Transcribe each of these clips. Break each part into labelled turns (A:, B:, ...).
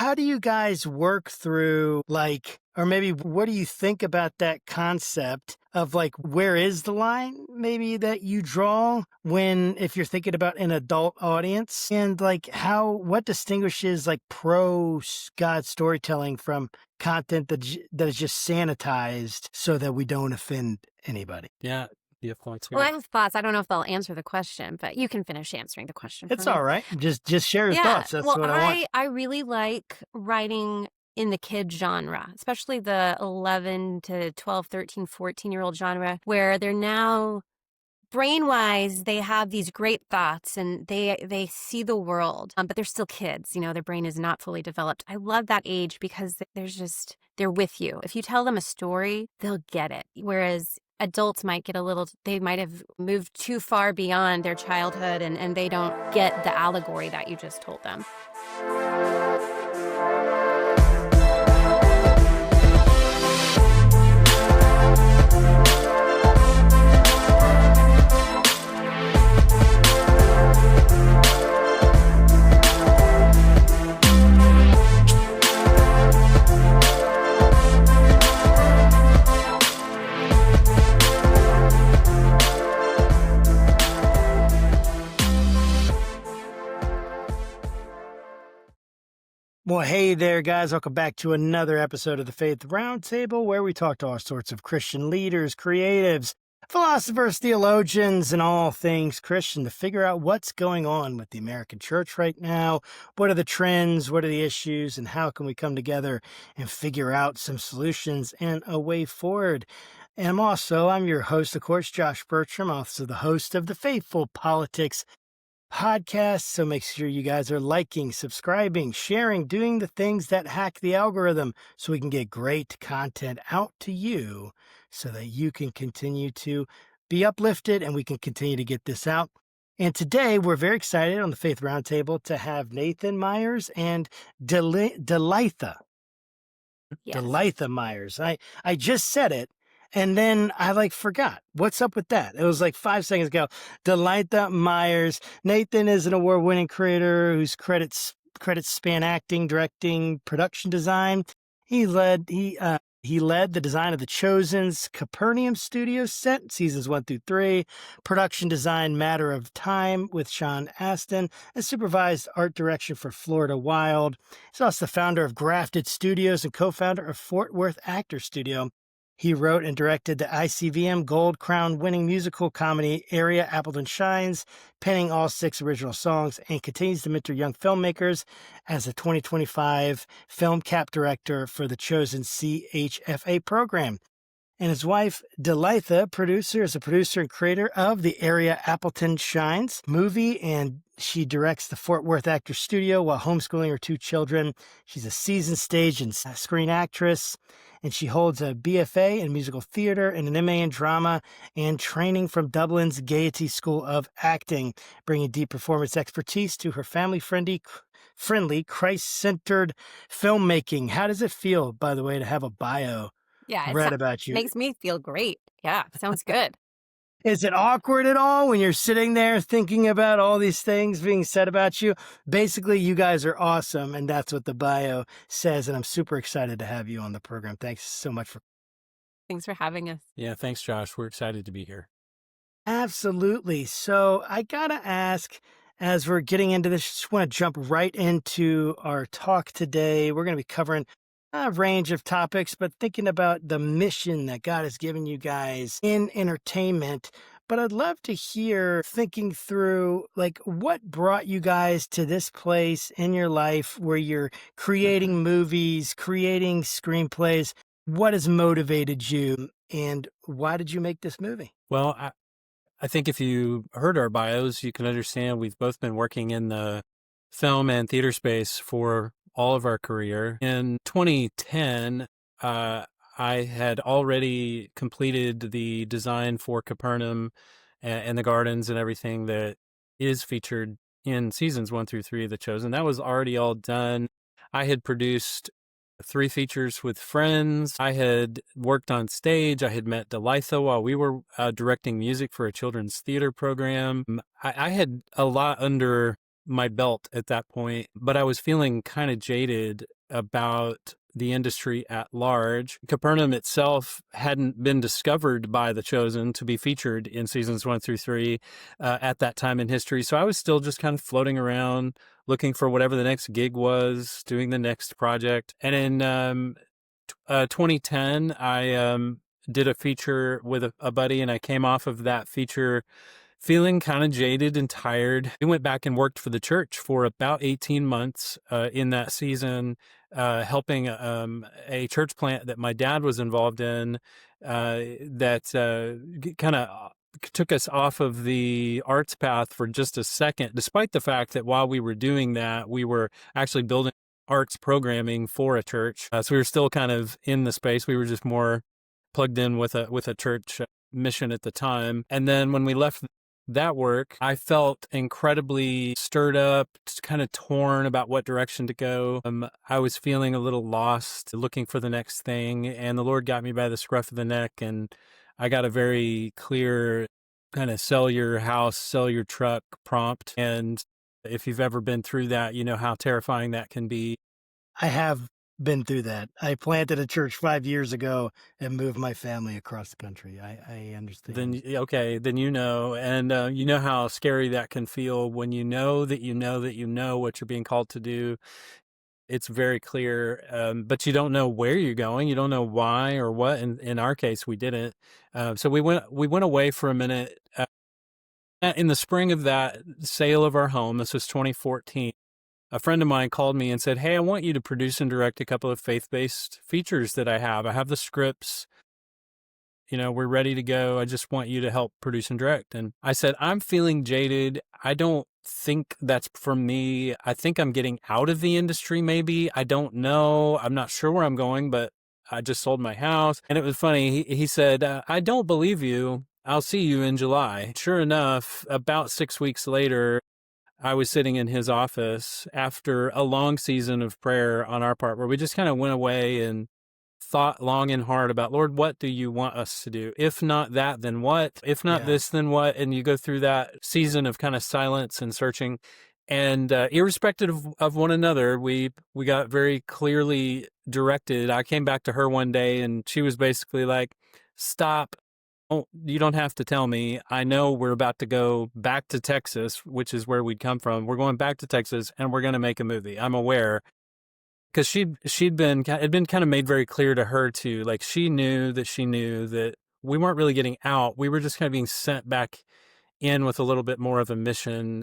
A: how do you guys work through, like, or maybe what do you think about that concept of, like, where is the line maybe that you draw when, if you're thinking about an adult audience, and like what distinguishes like God storytelling from content that is just sanitized so that we don't offend anybody?
B: Yeah. Do you have points here?
C: Well, I have thoughts. I don't know if they'll answer the question, but you can finish answering the question for
A: It's
C: me.
A: all right. Just share your
C: Yeah.
A: thoughts. That's
C: Well,
A: what I want.
C: I really like writing in the kid genre, especially the 11 to 12, 13, 14-year-old genre, where they're now brain-wise, they have these great thoughts and they see the world, but they're still kids. Their brain is not fully developed. I love that age because they're with you. If you tell them a story, they'll get it. Whereas adults might they might have moved too far beyond their childhood and they don't get the allegory that you just told them.
A: Well, hey there, guys. Welcome back to another episode of the Faith Roundtable, where we talk to all sorts of Christian leaders, creatives, philosophers, theologians, and all things Christian to figure out what's going on with the American church right now. What are the trends? What are the issues? And how can we come together and figure out some solutions and a way forward? And I'm your host, of course, Josh Bertram, also the host of the Faithful Politics podcast. So make sure you guys are liking, subscribing, sharing, doing the things that hack the algorithm so we can get great content out to you so that you can continue to be uplifted and we can continue to get this out. And today we're very excited on the Faith Roundtable to have Nathan Myers and Delitha.
C: Yes.
A: Delitha Myers. I just said it. And then I forgot. What's up with that? It was 5 seconds ago. Delitha Myers. Nathan is an award-winning creator whose credits span acting, directing, production design. He led the design of The Chosen's Capernaum Studios set, seasons 1 through 3, production design Matter of Time with Sean Astin, and supervised art direction for Florida Wild. He's also the founder of Grafted Studios and co-founder of Fort Worth Actor Studio. He wrote and directed the ICVM Gold Crown-winning musical comedy Aria Appleton Shines, penning all 6 original songs, and continues to mentor young filmmakers as a 2025 Film Cap Director for the Chosen CHFA program. And his wife, Delitha, is a producer and creator of the Aria Appleton Shines movie, and she directs the Fort Worth Actor Studio while homeschooling her 2 children. She's a seasoned stage and screen actress, and she holds a BFA in musical theater and an MA in drama and training from Dublin's Gaiety School of Acting, bringing deep performance expertise to her family-friendly, Christ-centered filmmaking. How does it feel, by the way, to have a bio read about you?
C: Makes me feel great. Yeah, sounds good.
A: Is it awkward at all when you're sitting there thinking about all these things being said about you? Basically, you guys are awesome, and that's what the bio says, and I'm super excited to have you on the program. Thanks so much
C: Thanks for having us.
B: Yeah, thanks, Josh. We're excited to be here.
A: Absolutely. So I gotta ask, as we're getting into this, just want to jump right into our talk today. We're going to be covering a range of topics, but thinking about the mission that God has given you guys in entertainment. But I'd love to hear, thinking through, what brought you guys to this place in your life where you're creating movies, creating screenplays. What has motivated you, and why did you make this movie?
B: Well, I think if you heard our bios, you can understand we've both been working in the film and theater space for all of our career. In 2010, I had already completed the design for Capernaum and the gardens and everything that is featured in seasons 1 through 3 of The Chosen. That was already all done. I had produced 3 features with friends. I had worked on stage. I had met Delitha while we were directing music for a children's theater program. I had a lot under my belt at that point, but I was feeling kind of jaded about the industry at large. Capernaum itself hadn't been discovered by The Chosen to be featured in seasons 1 through 3 at that time in history. So I was still just kind of floating around, looking for whatever the next gig was, doing the next project. And in 2010, I did a feature with a buddy, and I came off of that feature feeling kind of jaded and tired. I went back and worked for the church for about 18 months in that season, helping a church plant that my dad was involved in that kind of took us off of the arts path for just a second, despite the fact that while we were doing that, we were actually building arts programming for a church. So we were still kind of in the space. We were just more plugged in with a church mission at the time. And then when we left that work, I felt incredibly stirred up, kind of torn about what direction to go. I was feeling a little lost, looking for the next thing, and the Lord got me by the scruff of the neck, and I got a very clear kind of sell your house, sell your truck prompt. And if you've ever been through that, you know how terrifying that can be.
A: I have been through that. I planted a church 5 years ago and moved my family across the country. I understand.
B: Then you know, and you know how scary that can feel when you know that you know that you know what you're being called to do. It's very clear, but you don't know where you're going. You don't know why or what. In our case, we didn't. So we went away for a minute. In the spring of that sale of our home, this was 2014. A friend of mine called me and said, "Hey, I want you to produce and direct a couple of faith-based features that I have. I have the scripts. You know, we're ready to go. I just want you to help produce and direct." And I said, "I'm feeling jaded. I don't think that's for me. I think I'm getting out of the industry, maybe. I don't know. I'm not sure where I'm going, but I just sold my house." And it was funny. He said, "I don't believe you. I'll see you in July." Sure enough, about 6 weeks later, I was sitting in his office after a long season of prayer on our part, where we just kind of went away and thought long and hard about, Lord, what do you want us to do? If not that, then what? If not this, then what? And you go through that season of kind of silence and searching. And irrespective of one another, we got very clearly directed. I came back to her one day, and she was basically like, "Stop. Oh, you don't have to tell me. I know we're about to go back to Texas," which is where we'd come from. "We're going back to Texas, and we're going to make a movie. I'm aware." Because it had been kind of made very clear to her too. Like she knew that we weren't really getting out. We were just kind of being sent back in with a little bit more of a mission.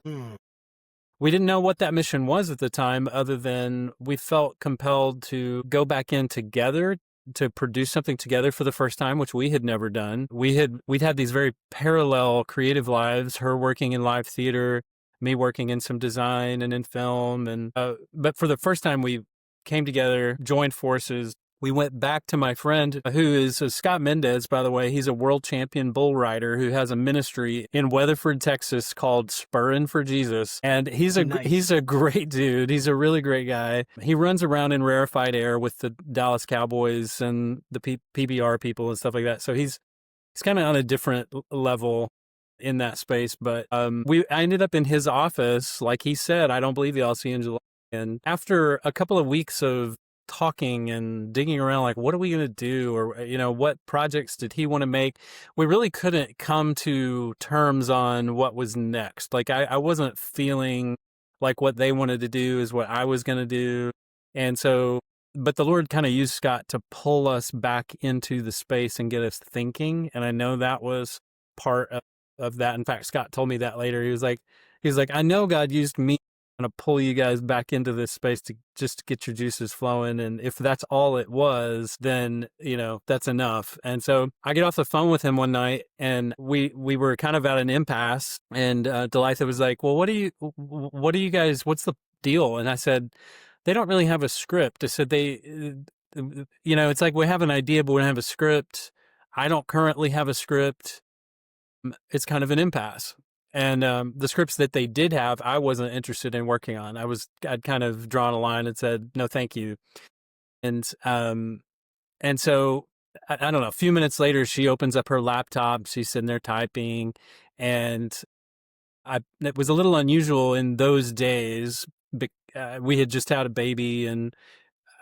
B: We didn't know what that mission was at the time, other than we felt compelled to go back in together to produce something together for the first time, which we had never done. We'd had these very parallel creative lives, her working in live theater, me working in some design and in film. And but for the first time, we came together, joined forces. We went back to my friend, who is Scott Mendez, by the way. He's a world champion bull rider who has a ministry in Weatherford, Texas called Spurrin' for Jesus. And he's a great dude. He's a really great guy. He runs around in rarefied air with the Dallas Cowboys and the PBR people and stuff like that. So he's kind of on a different level in that space. But I ended up in his office. Like he said, "I don't believe you. I'll see you in July." And after a couple of weeks of talking and digging around, like, what are we going to do? Or, you know, what projects did he want to make? We really couldn't come to terms on what was next. Like, I wasn't feeling like what they wanted to do is what I was going to do. And so, but the Lord kind of used Scott to pull us back into the space and get us thinking. And I know that was part of that. In fact, Scott told me that later. He was like, "I know God used me to pull you guys back into this space to just get your juices flowing. And if that's all it was, then, you know, that's enough." And so I get off the phone with him one night, and we were kind of at an impasse. And Delitha was like, "Well, what do you guys, what's the deal?" And I said, "They don't really have a script." I said, you know, it's like we have an idea, but we don't have a script. I don't currently have a script. It's kind of an impasse. And the scripts that they did have, I wasn't interested in working on. I'd kind of drawn a line and said, "No, thank you." And so I don't know, a few minutes later, she opens up her laptop. She's sitting there typing, and it was a little unusual in those days. We had just had a baby, and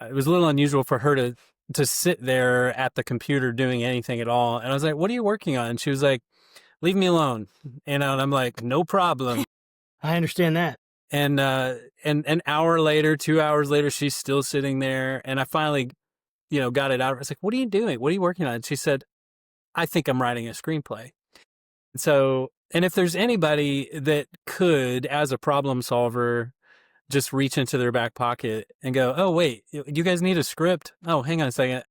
B: it was a little unusual for her to sit there at the computer doing anything at all. And I was like, "What are you working on?" And she was like, "Leave me alone." And I'm like, "No problem."
A: I understand that.
B: And an hour later, 2 hours later, she's still sitting there. And I finally, got it out. I was like, "What are you doing? What are you working on?" And she said, "I think I'm writing a screenplay." So, and if there's anybody that could, as a problem solver, just reach into their back pocket and go, "Oh, wait, you guys need a script? Oh, hang on a second.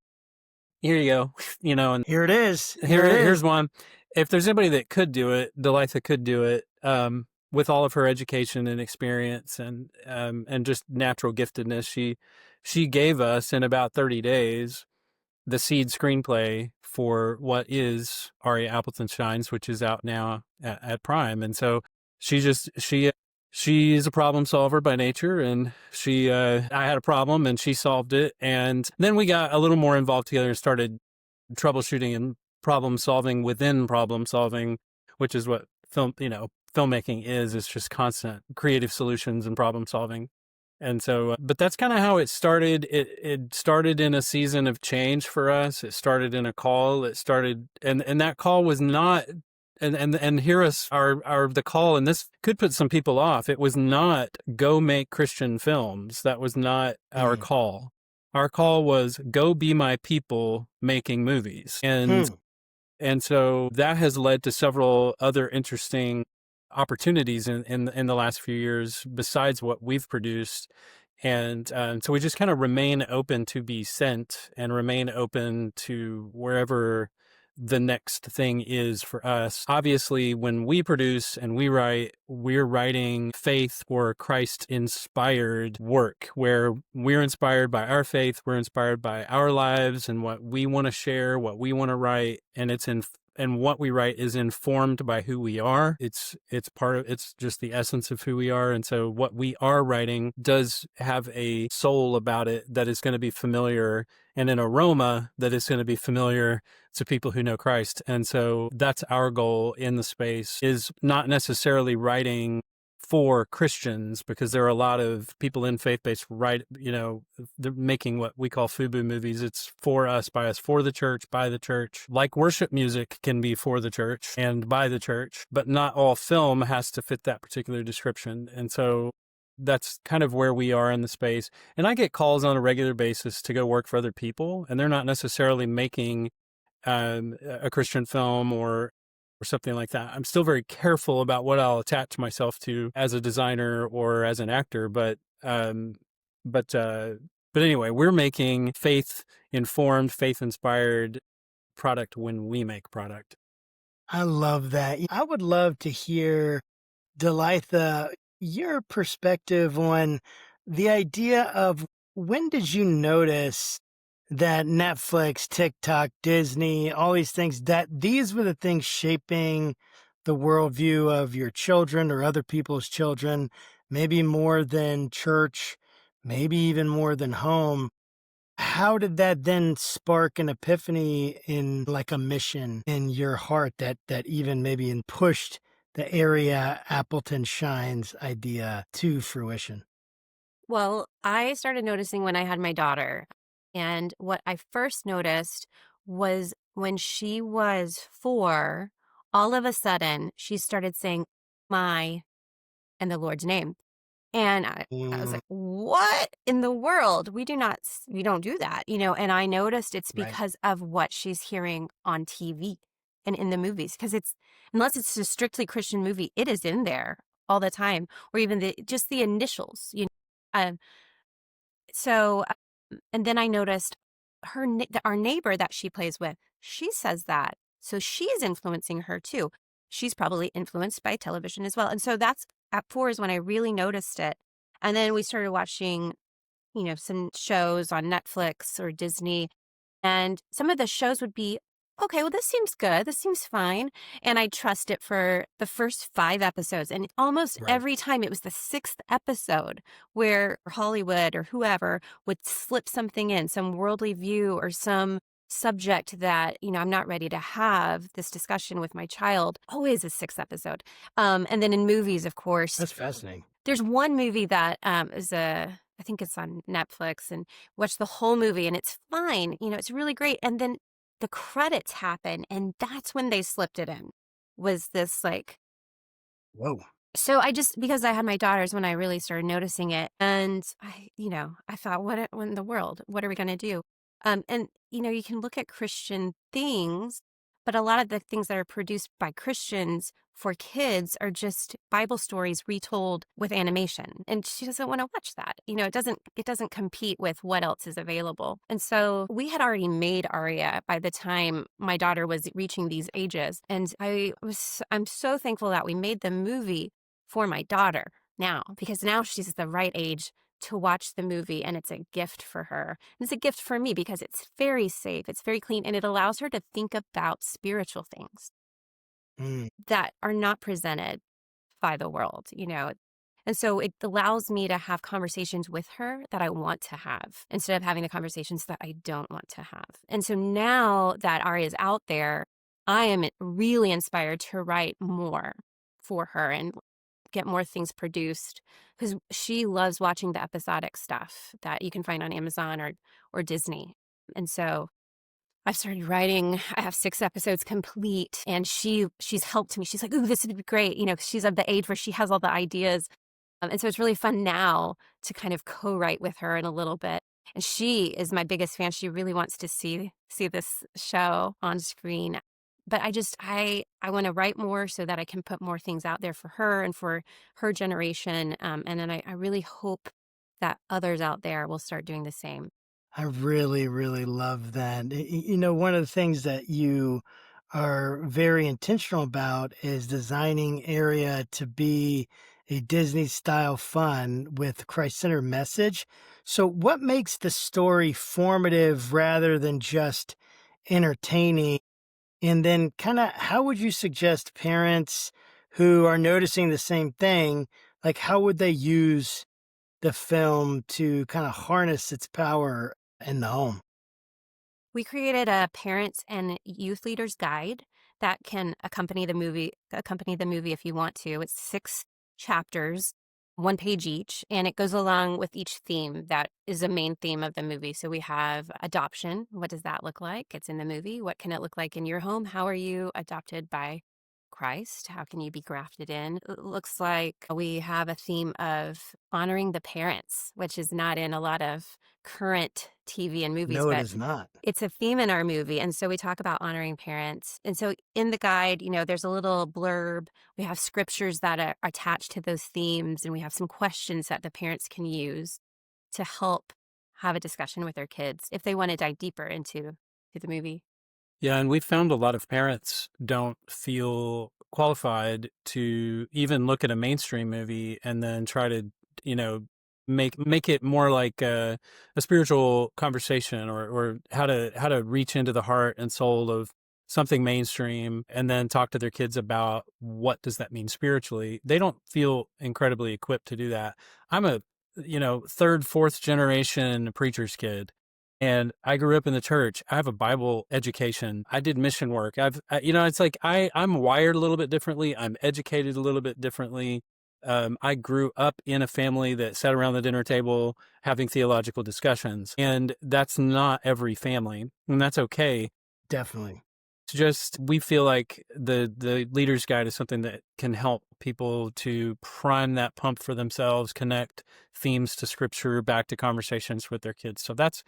B: Here you go." And
A: Here it is.
B: here's one. If there's anybody that could do it, Delitha could do it, with all of her education and experience and just natural giftedness. She gave us in about 30 days the seed screenplay for what is Aria Appleton Shines, which is out now at Prime. And so she's a problem solver by nature, and I had a problem and she solved it. And then we got a little more involved together and started troubleshooting and problem solving within problem solving, which is what filmmaking is. It's just constant creative solutions and problem solving. And so, but that's kind of how it started. It started in a season of change for us. It started in a call. It started, and that call was not, and hear us, the call, and this could put some people off. It was not go make Christian films. That was not our call. Our call was go be my people making movies. And so that has led to several other interesting opportunities in the last few years besides what we've produced. And so we just kind of remain open to be sent and remain open to wherever the next thing is for us. Obviously, when we produce and we write, we're writing faith or Christ-inspired work where we're inspired by our faith, we're inspired by our lives and what we want to share, what we want to write, and and what we write is informed by who we are. It's just the essence of who we are. And so what we are writing does have a soul about it that is going to be familiar and an aroma that is going to be familiar to people who know Christ. And so that's our goal in the space, is not necessarily writing for Christians, because there are a lot of people in faith-based they're making what we call FUBU movies. It's for us, by us, for the church, by the church. Like worship music can be for the church and by the church, but not all film has to fit that particular description. And so that's kind of where we are in the space. And I get calls on a regular basis to go work for other people, and they're not necessarily making a Christian film or something like that. I'm still very careful about what I'll attach myself to as a designer or as an actor, but anyway, we're making faith-informed, faith-inspired product when we make product.
A: I love that. I would love to hear, Delitha, your perspective on the idea of, when did you notice that Netflix, TikTok, Disney, all these things, that these were the things shaping the worldview of your children or other people's children, maybe more than church, maybe even more than home? How did that then spark an epiphany in, like, a mission in your heart that even maybe pushed the Aria Appleton Shines idea to fruition?
C: Well, I started noticing when I had my daughter. And what I first noticed was when she was 4, all of a sudden she started saying my and the Lord's name. And I was like, what in the world? We don't do that, and I noticed it's
A: Right.
C: because of what she's hearing on TV and in the movies. Because unless it's a strictly Christian movie, it is in there all the time, or even just the initials, Um, so, and then I noticed our neighbor that she plays with, she says that. So she's influencing her too. She's probably influenced by television as well. And so that's at 4 is when I really noticed it. And then we started watching, some shows on Netflix or Disney. And some of the shows would be, okay, well, this seems good. This seems fine. And I trust it for the first 5 episodes. And almost
A: Right.
C: every time it was the 6th episode where Hollywood or whoever would slip something in, some worldly view or some subject that, I'm not ready to have this discussion with my child, always a 6th episode. And then in movies, of course,
A: That's fascinating.
C: there's one movie that I think it's on Netflix, and watch the whole movie and it's fine. It's really great. And then the credits happen, and that's when they slipped it in. Was this like,
A: Whoa.
C: so because I had my daughters when I really started noticing it, and I thought, what in the world? What are we going to do? And you can look at Christian things, but a lot of the things that are produced by Christians for kids are just Bible stories retold with animation, and she doesn't want to watch that. It doesn't compete with what else is available. And so we had already made Aria by the time my daughter was reaching these ages, and I'm so thankful that we made the movie for my daughter now, because now she's the right age to watch the movie, and it's a gift for her. And it's a gift for me because it's very safe, it's very clean, and it allows her to think about spiritual things
A: Mm.
C: that are not presented by the world. And so it allows me to have conversations with her that I want to have instead of having the conversations that I don't want to have. And so now that Aria is out there, I am really inspired to write more for her and get more things produced, because she loves watching the episodic stuff that you can find on Amazon or Disney. And so I've started writing. I have 6 episodes complete, and she's helped me. She's like, "Ooh, this would be great," 'cause she's of the age where she has all the ideas. And so it's really fun now to kind of co-write with her in a little bit. And she is my biggest fan. She really wants to see this show on screen. But I want to write more so that I can put more things out there for her and for her generation. And then I really hope that others out there will start doing the same.
A: I really, really love that. One of the things that you are very intentional about is designing Area to be a Disney style fun with Christ-centered message. So what makes the story formative rather than just entertaining? And then kind of how would you suggest parents who are noticing the same thing, like how would they use the film to kind of harness its power in the home?
C: We created a parents and youth leaders guide that can accompany the movie if you want to. It's 6 chapters, 1 page each, and it goes along with each theme that is a main theme of the movie. So we have adoption. What does that look like? It's in the movie. What can it look like in your home? How are you adopted by Christ? How can you be grafted in? It looks like we have a theme of honoring the parents, which is not in a lot of current TV and movies,
A: No, it
C: but
A: is not.
C: it's a theme in our movie. And so we talk about honoring parents. And so in the guide, there's a little blurb. We have scriptures that are attached to those themes, and we have some questions that the parents can use to help have a discussion with their kids if they want to dive deeper into the movie.
B: Yeah, and we've found a lot of parents don't feel qualified to even look at a mainstream movie and then try to, make it more like a spiritual conversation, or how to reach into the heart and soul of something mainstream, and then talk to their kids about what does that mean spiritually. They don't feel incredibly equipped to do that. I'm a, 3rd, 4th generation preacher's kid. And I grew up in the church. I have a Bible education. I did mission work. It's like I'm wired a little bit differently. I'm educated a little bit differently. I grew up in a family that sat around the dinner table having theological discussions. And that's not every family, and that's okay.
A: Definitely.
B: It's just, we feel like the Leader's Guide is something that can help people to prime that pump for themselves, connect themes to scripture back to conversations with their kids. So that's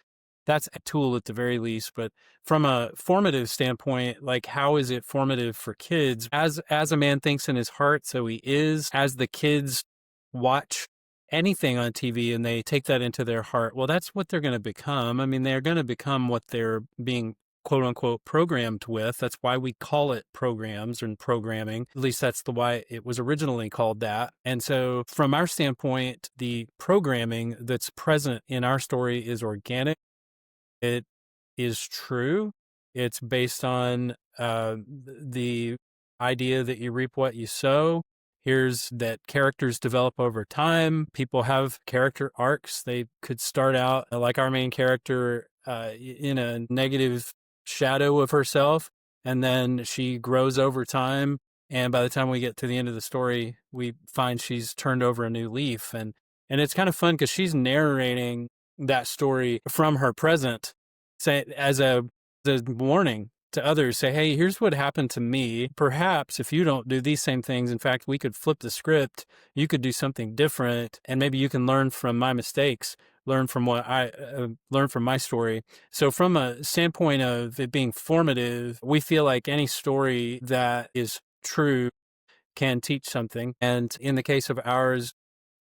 B: a tool at the very least. But from a formative standpoint, like how is it formative for kids? As a man thinks in his heart, so he is. As the kids watch anything on TV and they take that into their heart, well, that's what they're going to become. I mean, they're going to become what they're being quote unquote programmed with. That's why we call it programs and programming. At least that's the why it was originally called that. And so from our standpoint, the programming that's present in our story is organic. It is true. It's based on the idea that you reap what you sow. Here's that characters develop over time. People have character arcs. They could start out like our main character in a negative shadow of herself, and then she grows over time. And by the time we get to the end of the story, we find she's turned over a new leaf. And it's kind of fun because she's narrating that story from her present, say as a warning to others, say, hey, here's what happened to me. Perhaps if you don't do these same things, in fact, we could flip the script. You could do something different, and maybe you can learn from my mistakes, learn from what I learned from my story. So from a standpoint of it being formative, we feel like any story that is true can teach something. And in the case of ours,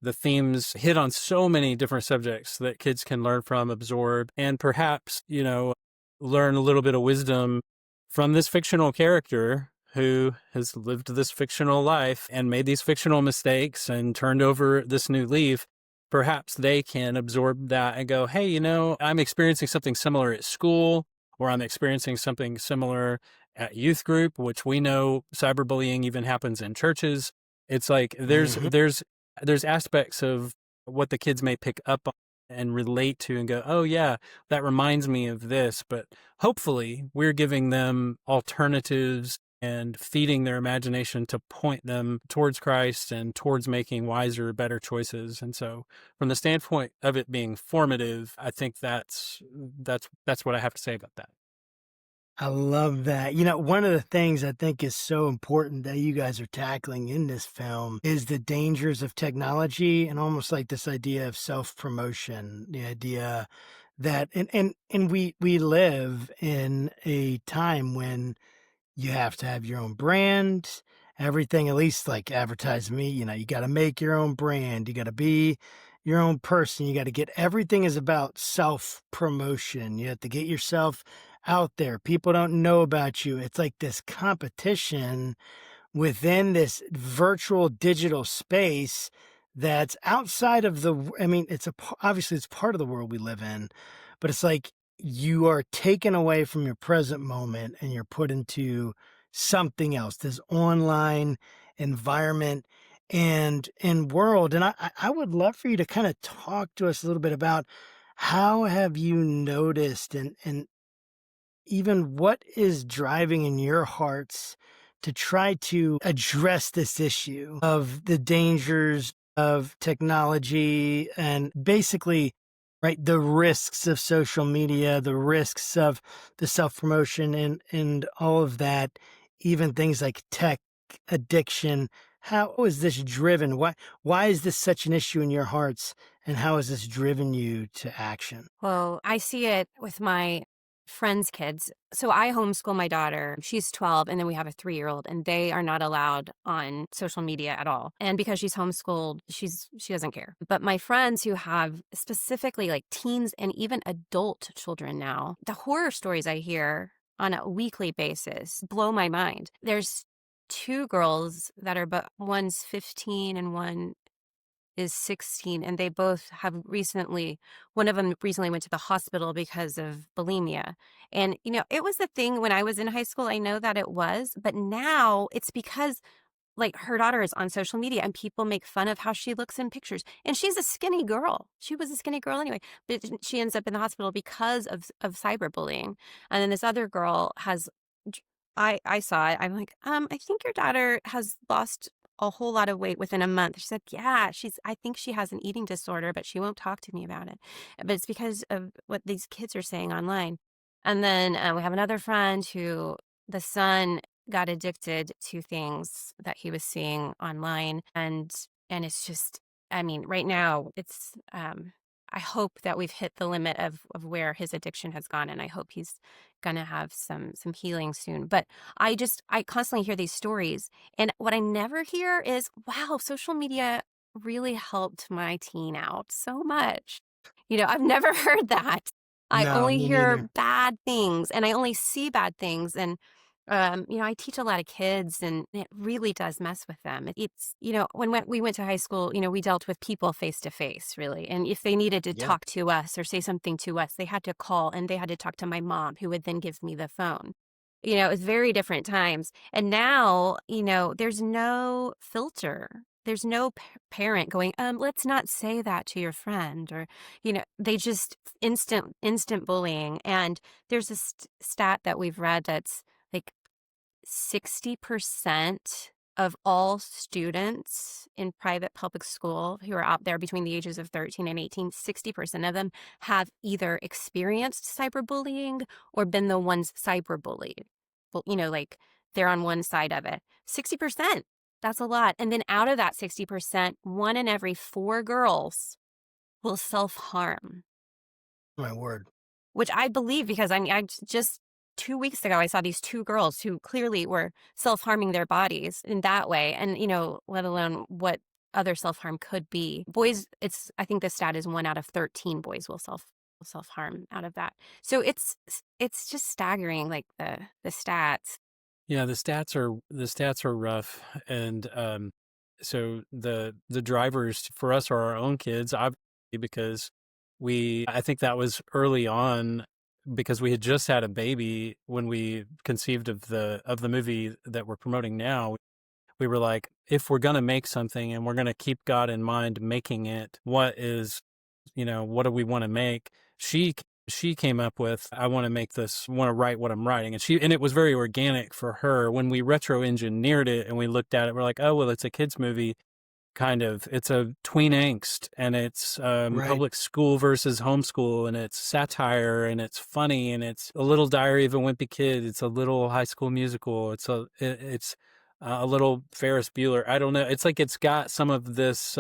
B: the themes hit on so many different subjects that kids can learn from, absorb, and perhaps, learn a little bit of wisdom from this fictional character who has lived this fictional life and made these fictional mistakes and turned over this new leaf. Perhaps they can absorb that and go, hey, I'm experiencing something similar at school, or I'm experiencing something similar at youth group, which we know cyberbullying even happens in churches. It's like there's aspects of what the kids may pick up on and relate to and go, oh yeah, that reminds me of this. But hopefully we're giving them alternatives and feeding their imagination to point them towards Christ and towards making wiser, better choices. And so from the standpoint of it being formative, I think that's what I have to say about that.
A: I love that. One of the things I think is so important that you guys are tackling in this film is the dangers of technology, and almost like this idea of self-promotion, the idea that, and we live in a time when you have to have your own brand, everything, at least like advertise me, you got to make your own brand. You got to be your own person. You got to get, everything is about self-promotion. You have to get yourself out there. People don't know about you. It's like this competition within this virtual digital space that's outside of obviously it's part of the world we live in, but it's like you are taken away from your present moment and you're put into something else, this online environment and world. And I would love for you to kind of talk to us a little bit about how have you noticed and even what is driving in your hearts to try to address this issue of the dangers of technology and basically, right, the risks of social media, the risks of the self-promotion and all of that, even things like tech addiction. How is this driven? Why is this such an issue in your hearts? And how has this driven you to action?
C: Well, I see it with my friends' kids. So I homeschool my daughter. She's 12, and then we have a 3-year-old, and they are not allowed on social media at all. And because she's homeschooled, she doesn't care. But my friends who have specifically like teens and even adult children now, the horror stories I hear on a weekly basis blow my mind. There's 2 girls that are, but one's 15 and one is 16, and they both have one of them recently went to the hospital because of bulimia. And, it was the thing when I was in high school. I know that it was, but now it's because like her daughter is on social media and people make fun of how she looks in pictures. And she's a skinny girl. She was a skinny girl anyway, but she ends up in the hospital because of cyberbullying. And then this other girl I saw it. I'm like, I think your daughter has lost a whole lot of weight within a month. She said, yeah, I think she has an eating disorder, but she won't talk to me about it. But it's because of what these kids are saying online. And then we have another friend who the son got addicted to things that he was seeing online. And it's just, right now it's, I hope that we've hit the limit of where his addiction has gone. And I hope he's going to have some healing soon. But I constantly hear these stories. And what I never hear is, wow, social media really helped my teen out so much. I've never heard that. I
A: No,
C: only
A: me
C: hear
A: neither.
C: bad things, and I only see bad things. And I teach a lot of kids, and it really does mess with them. It's, when we went to high school, we dealt with people face to face, really. And if they needed to
A: Yeah.
C: talk to us or say something to us, they had to call, and they had to talk to my mom, who would then give me the phone. It was very different times. And now, there's no filter. there's no parent going, let's not say that to your friend, or, they just instant bullying. And there's a stat that we've read that's like 60% of all students in private public school who are out there between the ages of 13 and 18, 60% of them have either experienced cyberbullying or been the ones cyberbullied. Well, like they're on one side of it. 60%. That's a lot. And then out of that 60%, 1 in every 4 girls will self-harm.
A: My word.
C: Which I believe, because I just 2 weeks ago, I saw these 2 girls who clearly were self-harming their bodies in that way. And, let alone what other self-harm could be. Boys, I think the stat is 1 out of 13 boys will self-harm out of that. So it's just staggering, like the stats.
B: Yeah, the stats are rough, and so the drivers for us are our own kids, obviously, because I think that was early on, because we had just had a baby when we conceived of the movie that we're promoting now. We were like, if we're gonna make something and we're gonna keep God in mind making it, what do we want to make? She came up with, I want to make this, want to write what I'm writing. And it was very organic for her. When we retro engineered it and we looked at it, we're like, oh, well, it's a kid's movie. Kind of, it's a tween angst, and it's
A: Right.
B: public school versus homeschool, and it's satire, and it's funny, and it's a little Diary of a Wimpy Kid. It's a little High School Musical. It's a little Ferris Bueller. I don't know. It's like it's got some of this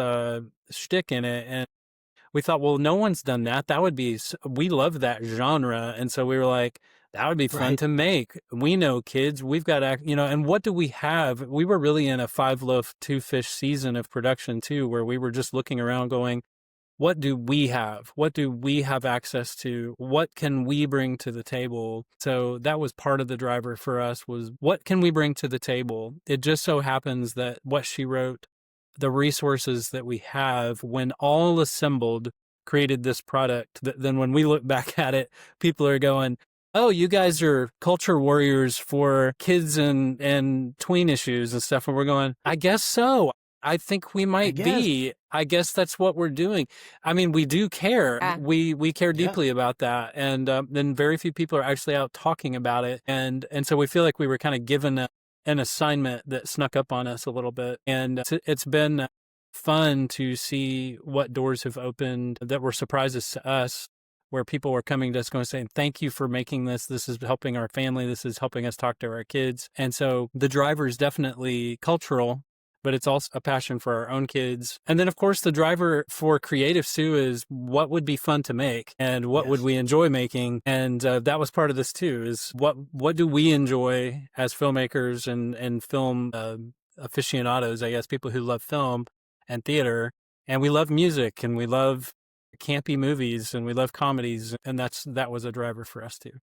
B: shtick in it, and we thought, well, no one's done that. We love that genre. And so we were like, that would be fun
A: Right.
B: to make. We know kids, we've got, and what do we have? We were really in a 5 loaf, 2 fish season of production too, where we were just looking around going, what do we have? What do we have access to? What can we bring to the table? So that was part of the driver for us, was what can we bring to the table? It just so happens that what she wrote, the resources that we have, when all assembled, created this product that then when we look back at it, people are going, oh, you guys are culture warriors for kids and tween issues and stuff. And we're going, I guess so. I think we might be. I guess that's what we're doing. I mean, we do care.
C: Yeah.
B: We care deeply about that. And then very few people are actually out talking about it. And so we feel like we were kind of given an assignment that snuck up on us a little bit. And it's been fun to see what doors have opened that were surprises to us, where people were coming to us going, saying, thank you for making this. This is helping our family. This is helping us talk to our kids. And so the driver is definitely cultural, but it's also a passion for our own kids. And then, of course, the driver for creative Sue is what would be fun to make and what would we enjoy making. And that was part of this too, is what do we enjoy as filmmakers and film aficionados, I guess, people who love film and theater. And we love music, and we love campy movies, and we love comedies. And that was a driver for us too.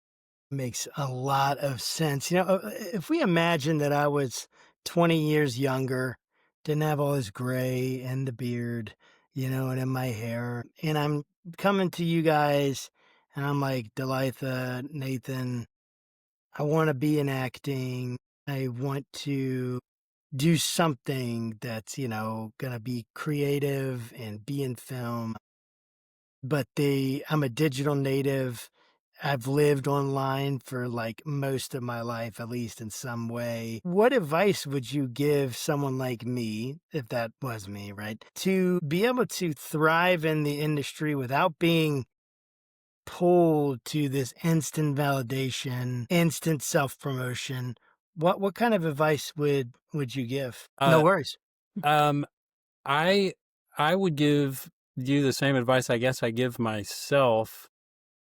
A: Makes a lot of sense. If we imagine that I was 20 years younger, didn't have all this gray and the beard, and in my hair, and I'm coming to you guys and I'm like, Delitha, Nathan, I want to be in acting. I want to do something that's, going to be creative and be in film. But I'm a digital native. I've lived online for like most of my life, at least in some way. What advice would you give someone like me, if that was me, right, to be able to thrive in the industry without being pulled to this instant validation, instant self-promotion? What kind of advice would you give? No worries.
B: I would give you the same advice I guess I give myself,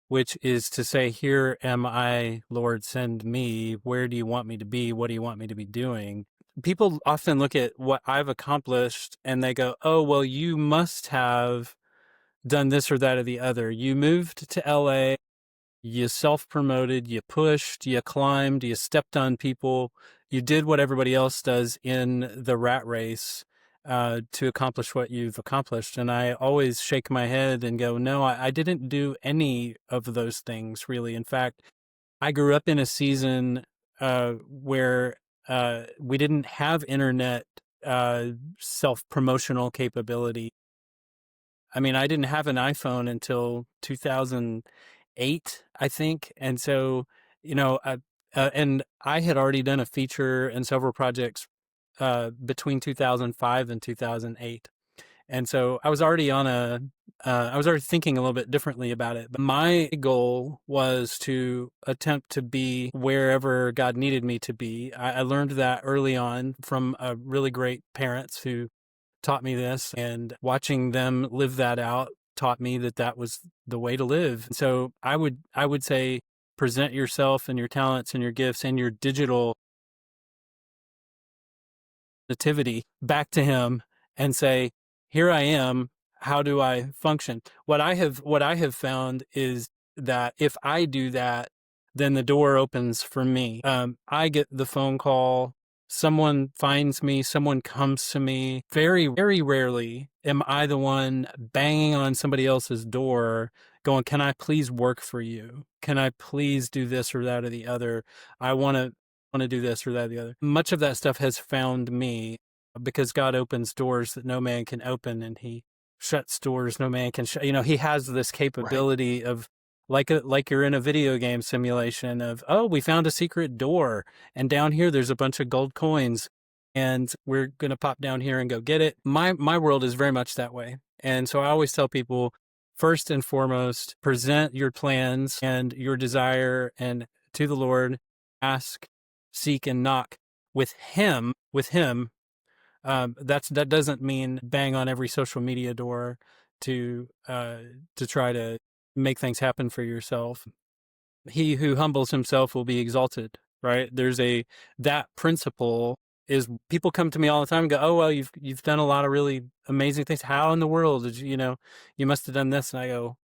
B: which is to say, here am I, Lord, send me. Where do you want me to be? What do you want me to be doing? People often look at what I've accomplished and they go, oh, well, you must have done this or that or the other. You moved to LA, you self-promoted, you pushed, you climbed, you stepped on people, you did what everybody else does in the rat race to accomplish what you've accomplished. And I always shake my head and go, no, I didn't do any of those things, really. In fact, I grew up in a season where we didn't have internet self-promotional capability. I mean, I didn't have an iPhone until 2008, I think. And so, and I had already done a feature and several projects between 2005 and 2008. And so I was already I was already thinking a little bit differently about it. But my goal was to attempt to be wherever God needed me to be. I learned that early on from really great parents who taught me this, and watching them live that out taught me that that was the way to live. So I would say present yourself and your talents and your gifts and your digital nativity back to him and say, here I am. How do I function? What I have found is that if I do that, then the door opens for me. I get the phone call. Someone finds me, someone comes to me. Very, very rarely am I the one banging on somebody else's door going, can I please work for you? Can I please do this or that or the other? I want to do this or that or the other. Much of that stuff has found me because God opens doors that no man can open, and he shuts doors no man can shut. He has this capability of like you're in a video game simulation of, oh, we found a secret door, and down here there's a bunch of gold coins, and we're going to pop down here and go get it. My world is very much that way. And so I always tell people, first and foremost, present your plans and your desire and to the Lord, ask, seek, and knock with him. That doesn't mean bang on every social media door to try to make things happen for yourself. He who humbles himself will be exalted, right? That principle is, people come to me all the time and go, oh, well, you've done a lot of really amazing things. How in the world did you must have done this? And I go,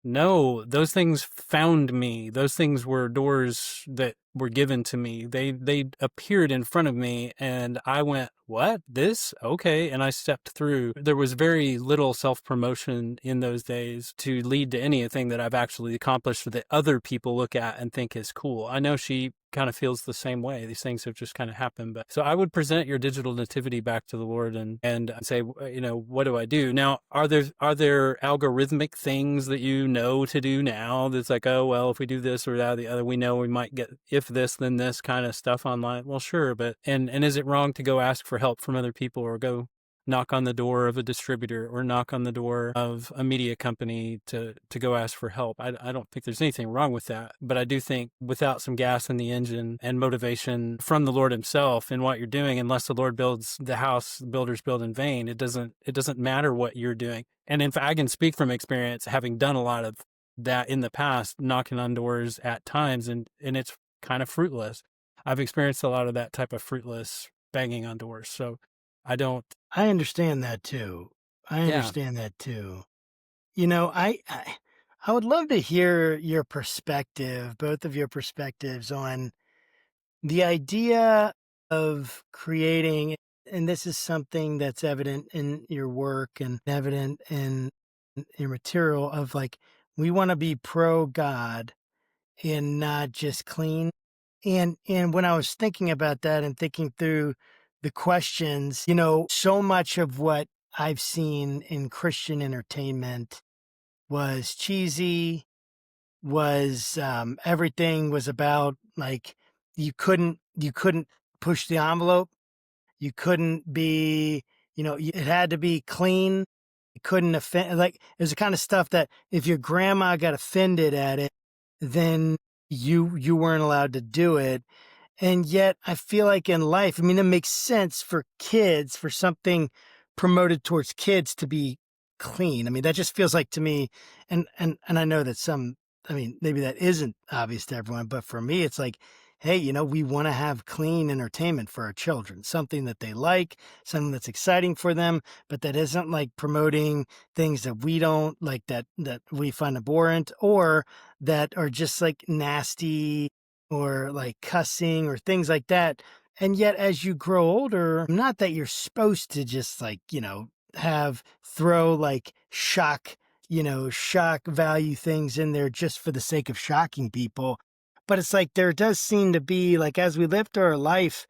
B: no, those things found me. Those things were doors that were given to me. They appeared in front of me, and I went, what? This? Okay. And I stepped through. There was very little self-promotion in those days to lead to anything that I've actually accomplished that other people look at and think is cool. I know she kind of feels the same way. These things have just kind of happened. But so I would present your digital nativity back to the Lord and say, what do I do? Now, are there algorithmic things that you know to do now that's like, oh, well, if we do this or that or the other, we know we might get if this, then this kind of stuff online? Well, sure. But, and is it wrong to go ask for help from other people, or go knock on the door of a distributor, or knock on the door of a media company to go ask for help? I don't think there's anything wrong with that. But I do think without some gas in the engine and motivation from the Lord himself in what you're doing, unless the Lord builds the house, the builders build in vain, it doesn't matter what you're doing. And in fact, I can speak from experience, having done a lot of that in the past, knocking on doors at times, and it's kind of fruitless. I've experienced a lot of that type of fruitless banging on doors. So I
A: understand that too. I understand that too. I would love to hear your perspective, both of your perspectives, on the idea of creating, and this is something that's evident in your work and evident in your material, of like, we want to be pro God and not just clean. And when I was thinking about that and thinking through the questions, so much of what I've seen in Christian entertainment was cheesy, was everything was about, like, you couldn't push the envelope, you couldn't be, it had to be clean, you couldn't offend. Like, it was the kind of stuff that if your grandma got offended at it, then you weren't allowed to do it. And yet I feel like in life, it makes sense for kids, for something promoted towards kids, to be clean. That just feels like, to me, and I know that maybe that isn't obvious to everyone, but for me, it's like, hey, we want to have clean entertainment for our children, something that they like, something that's exciting for them, but that isn't like promoting things that we don't like, that we find abhorrent, or that are just like nasty, or like cussing, or things like that. And yet, as you grow older, not that you're supposed to just like, throw like shock value things in there just for the sake of shocking people. But it's like, there does seem to be, like, as we live through our life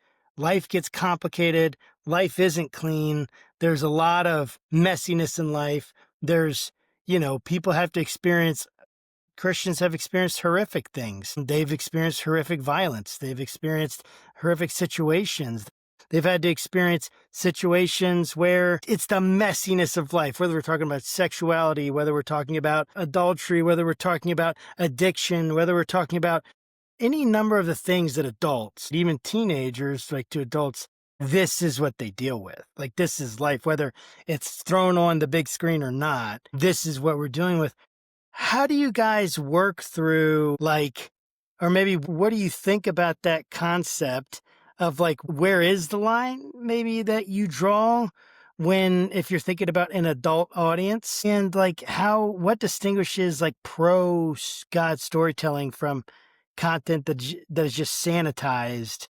A: gets complicated, life isn't clean. There's a lot of messiness in life. There's, people have to experience, Christians have experienced horrific things. They've experienced horrific violence. They've experienced horrific situations. They've had to experience situations where it's the messiness of life, whether we're talking about sexuality, whether we're talking about adultery, whether we're talking about addiction, whether we're talking about any number of the things that adults, even teenagers, like to adults, this is what they deal with. Like, this is life, whether it's thrown on the big screen or not. This is what we're dealing with. How do you guys work through, or maybe what do you think about that concept of where is the line maybe that you draw if you're thinking about an adult audience, and what distinguishes pro God storytelling from content that is just sanitized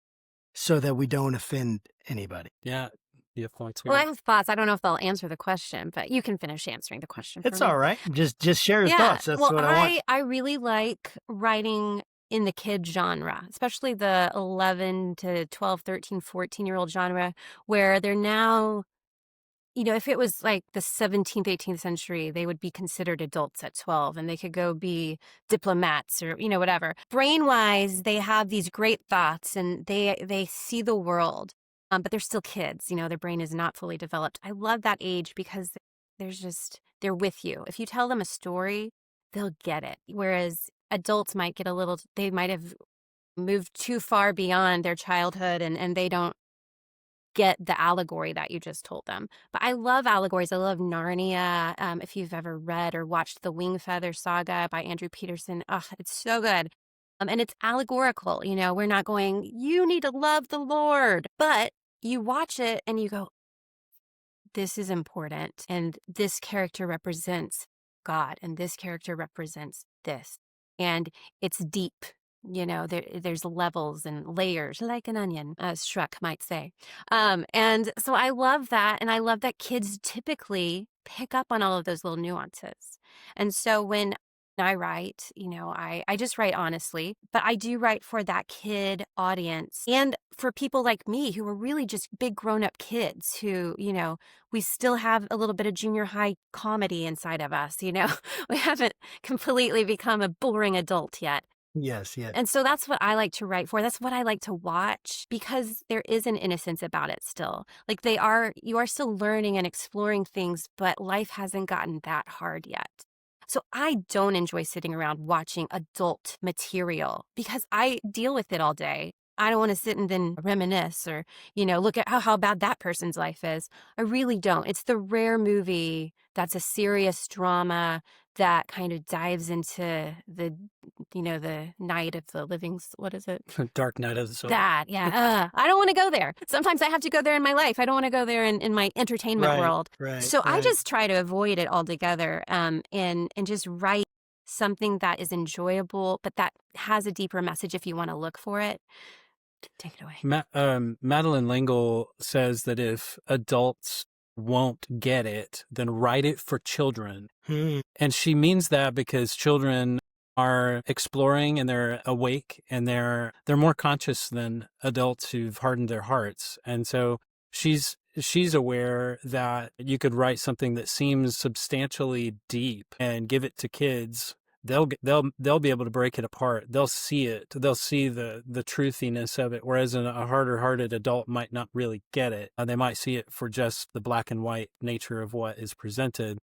A: so that we don't offend anybody?
B: Yeah. You have points.
C: Well, I have thoughts. I don't know if they'll answer the question, but you can finish answering the question for
A: It's
C: me.
A: all right. Just share your thoughts. That's
C: well,
A: what I want.
C: I really like writing in the kid genre, especially the 11 to 12, 13, 14-year-old genre, where they're now, if it was like the 17th, 18th century, they would be considered adults at 12 and they could go be diplomats or, whatever. Brain-wise, they have these great thoughts and they see the world. But they're still kids, their brain is not fully developed. I love that age because they're with you. If you tell them a story, they'll get it. Whereas adults might they might have moved too far beyond their childhood and they don't get the allegory that you just told them. But I love allegories. I love Narnia. If you've ever read or watched the Wing Feather Saga by Andrew Peterson, it's so good. And it's allegorical, we're not going, you need to love the Lord. But you watch it and you go, this is important. And this character represents God. And this character represents this. And it's deep. There's levels and layers, like an onion, as Shrek might say. And so I love that. And I love that kids typically pick up on all of those little nuances. And so when I write, I just write honestly, but I do write for that kid audience and for people like me who are really just big grown-up kids who, we still have a little bit of junior high comedy inside of us, we haven't completely become a boring adult yet.
A: Yes.
C: And so that's what I like to write for. That's what I like to watch because there is an innocence about it still. You are still learning and exploring things, but life hasn't gotten that hard yet. So I don't enjoy sitting around watching adult material because I deal with it all day. I don't want to sit and then reminisce or, look at how bad that person's life is. I really don't. It's the rare movie that's a serious drama that kind of dives into the night of the living, what is it?
B: Dark Night of the Soul.
C: That, yeah. I don't want to go there. Sometimes I have to go there in my life. I don't want to go there in my entertainment world.
A: Right.
C: So I just try to avoid it altogether and just write something that is enjoyable, but that has a deeper message if you want to look for it. Take it away.
B: Madeline L'Engle says that if adults won't get it, then write it for children. And she means that because children are exploring and they're awake and they're more conscious than adults who've hardened their hearts. And so she's aware that you could write something that seems substantially deep and give it to kids. They'll be able to break it apart. They'll see it. They'll see the truthiness of it. Whereas a harder-hearted adult might not really get it. They might see it for just the black and white nature of what is presented.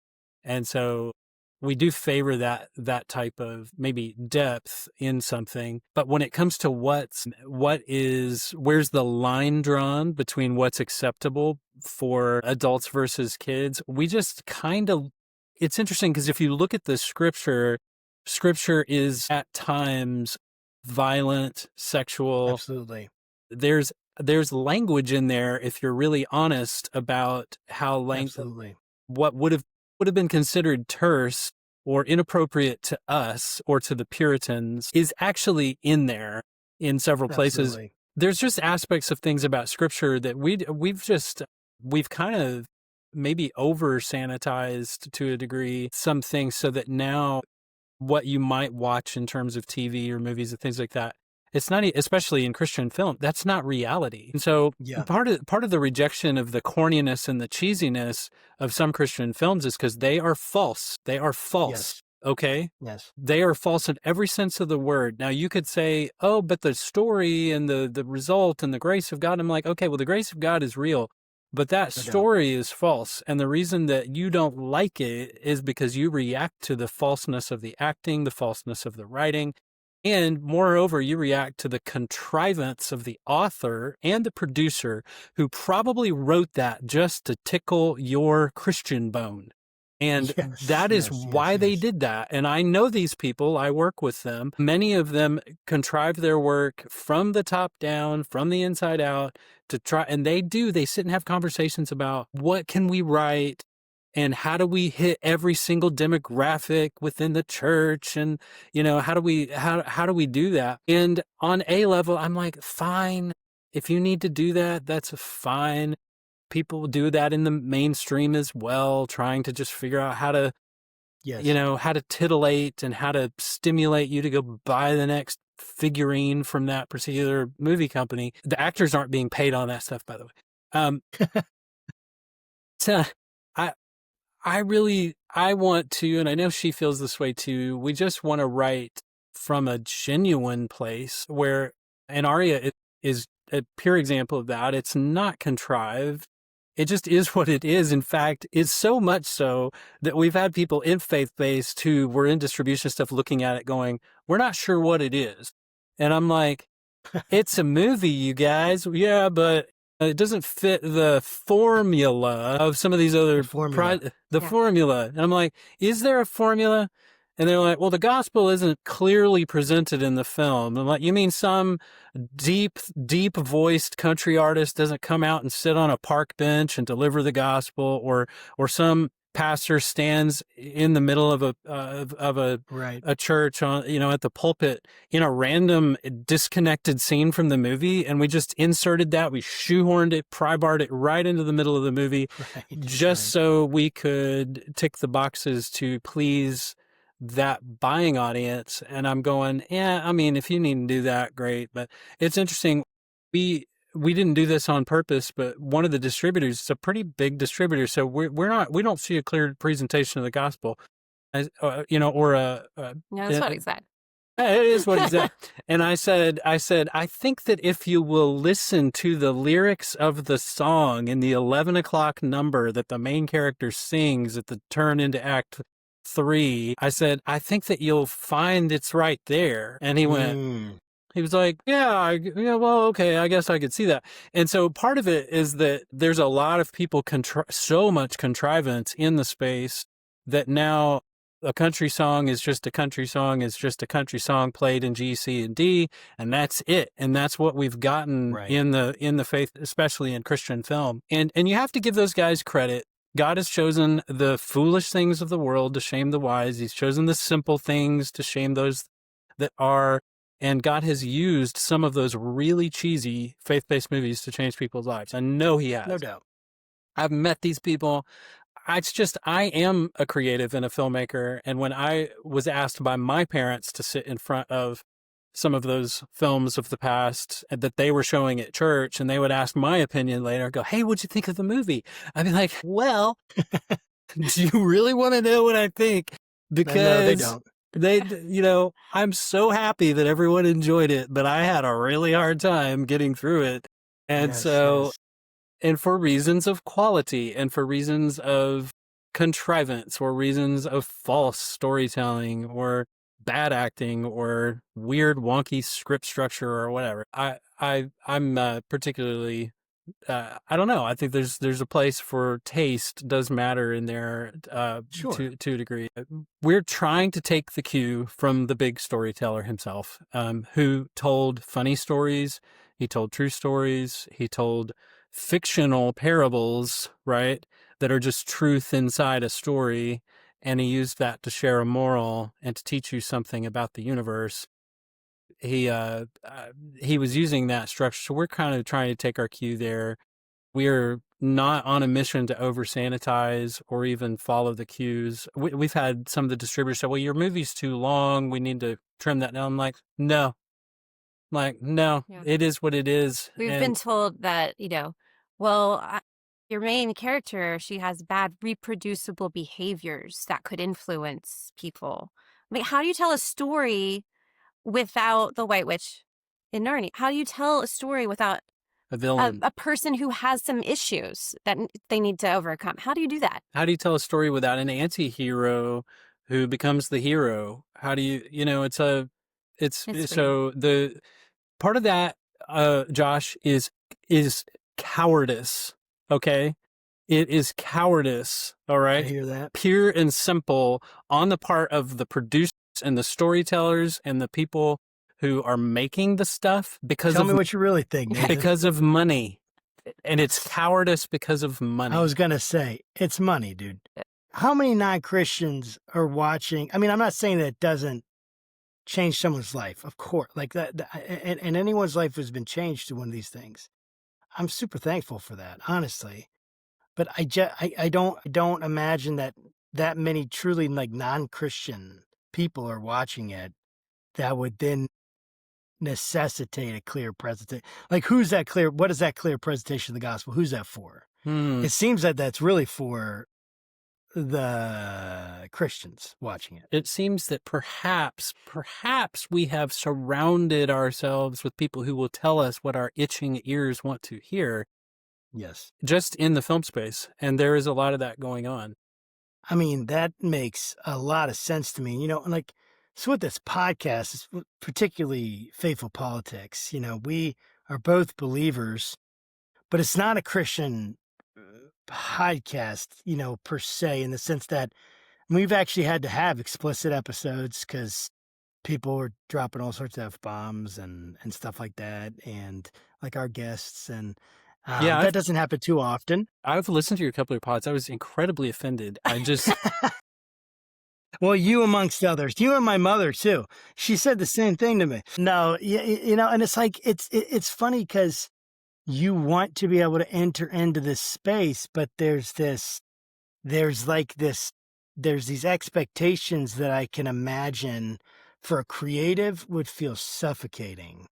B: And so we do favor that type of maybe depth in something. But when it comes to where's the line drawn between what's acceptable for adults versus kids, we just it's interesting because if you look at the Scripture is at times violent, sexual.
A: Absolutely.
B: There's language in there if you're really honest about how
A: Absolutely.
B: what would have been considered terse or inappropriate to us or to the Puritans is actually in there in several places.
A: Absolutely.
B: There's just aspects of things about Scripture that we've kind of maybe over sanitized to a degree some things so that now what you might watch in terms of TV or movies and things like that It's not, especially in Christian film, that's not reality. And so
A: Yeah.
B: part of the rejection of the corniness and the cheesiness of some Christian films is because they are false. They are false.
A: Yes.
B: Okay.
A: Yes.
B: They are false in every sense of the word. Now you could say, oh, but the story and the result and the grace of God. I'm like, okay, well, the grace of God is real, but that
A: No doubt.
B: story is false. And the reason that you don't like it is because you react to the falseness of the acting, the falseness of the writing. And moreover, you react to the contrivance of the author and the producer who probably wrote that just to tickle your Christian bone. And
A: Yes,
B: that is
A: yes,
B: why
A: yes,
B: they
A: yes.
B: did that. And I know these people, I work with them. Many of them contrive their work from the top down, from the inside out to try. And they sit and have conversations about what can we write and how do we hit every single demographic within the church. And, how do we do that? And on a level, I'm like, fine. If you need to do that, that's fine. People do that in the mainstream as well, trying to just figure out how to,
A: Yes.
B: how to titillate and how to stimulate you to go buy the next figurine from that particular movie company. The actors aren't being paid on that stuff, by the way. So I want to, and I know she feels this way too. We just want to write from a genuine place where, and Aria is a pure example of that. It's not contrived. It just is what it is. In fact, it's so much so that we've had people in faith-based who were in distribution stuff looking at it going, we're not sure what it is. And I'm like, it's a movie, you guys. Yeah, but it doesn't fit the formula of some of these other
A: formula.
B: formula. And I'm like, is there a formula? And they're like, well, the gospel isn't clearly presented in the film. I'm like, you mean some deep voiced country artist doesn't come out and sit on a park bench and deliver the gospel, or some pastor stands in the middle of a church on, at the pulpit in a random disconnected scene from the movie. And we just inserted that. We shoehorned it, pry-barred it right into the middle of the movie, so we could tick the boxes to please that buying audience. And I'm going, yeah, I mean, if you need to do that, great. But it's interesting. We didn't do this on purpose, but one of the distributors, it's a pretty big distributor. So we don't see a clear presentation of the gospel, as, or
C: No, that's what he said.
B: It is what he said. And I said, I think that if you will listen to the lyrics of the song in the 11 o'clock number that the main character sings at the turn into Act 3, I said, I think that you'll find it's right there. And he went, he was like, yeah, well, okay, I guess I could see that. And so part of it is that there's a lot of people, so much contrivance in the space that now a country song is just a country song is just a country song played in G, C, and D, and that's it. And that's what we've gotten in the faith, especially in Christian film. And you have to give those guys credit. God has chosen the foolish things of the world to shame the wise. He's chosen the simple things to shame those that are. And God has used some of those really cheesy faith-based movies to change people's lives. I know he has.
A: No doubt.
B: I've met these people. It's just, I am a creative and a filmmaker. And when I was asked by my parents to sit in front of some of those films of the past that they were showing at church, and they would ask my opinion later, go, hey, what'd you think of the movie? I'd be like, well, do you really want to know what I think? Because
A: no, they don't.
B: I'm so happy that everyone enjoyed it, but I had a really hard time getting through it. And and for reasons of quality and for reasons of contrivance or reasons of false storytelling or bad acting or weird wonky script structure or whatever, I'm particularly I don't know. I think there's a place for taste does matter in there to a degree. We're trying to take the cue from the big storyteller himself, who told funny stories. He told true stories. He told fictional parables, right, that are just truth inside a story. And he used that to share a moral and to teach you something about the universe. He was using that structure. So we're kind of trying to take our cue there. We're not on a mission to over sanitize or even follow the cues. We've had some of the distributors say, well, your movie's too long. We need to trim that down. I'm like, no, Like, no,
C: Yeah.
B: it is what it is.
C: We've
B: And
C: been told that, well, your main character, she has bad reproducible behaviors that could influence people. I mean, how do you tell a story without the White Witch in Narnia? How do you tell a story without
B: a villain.
C: a person who has some issues that they need to overcome? How do you do that?
B: How do you tell a story without an anti-hero who becomes the hero? How do you, it's
C: It's weird.
B: so the part of that, Josh, is cowardice. Okay. It is cowardice. All
A: I
B: right.
A: hear that.
B: Pure and simple on the part of the producers and the storytellers and the people who are making the stuff because
A: Tell
B: of
A: me what you really think, Nathan.
B: because of money. And it's cowardice because of money.
A: I was going to say, it's money, dude. How many non-Christians are watching? I mean, I'm not saying that it doesn't change someone's life, of course. Like and anyone's life has been changed to one of these things. I'm super thankful for that, honestly. But I don't imagine that many truly like non-Christian people are watching it that would then necessitate a clear presentation. Like, what is that clear presentation of the gospel? Who's that for? It seems that that's really for the Christians watching it.
B: It seems that perhaps we have surrounded ourselves with people who will tell us what our itching ears want to hear.
A: Yes.
B: Just in the film space. And there is a lot of that going on.
A: I mean, that makes a lot of sense to me. Like, so with this podcast, particularly Faithful Politics, we are both believers, but it's not a Christian podcast, per se, in the sense that we've actually had to have explicit episodes because people were dropping all sorts of F-bombs and stuff like that. And like our guests, and that doesn't happen too often.
B: I've listened to your couple of pods. I was incredibly offended. I just...
A: Well, you amongst others, you and my mother too. She said the same thing to me. No, and it's like, it's funny because you want to be able to enter into this space, but there's these expectations that I can imagine for a creative would feel suffocating,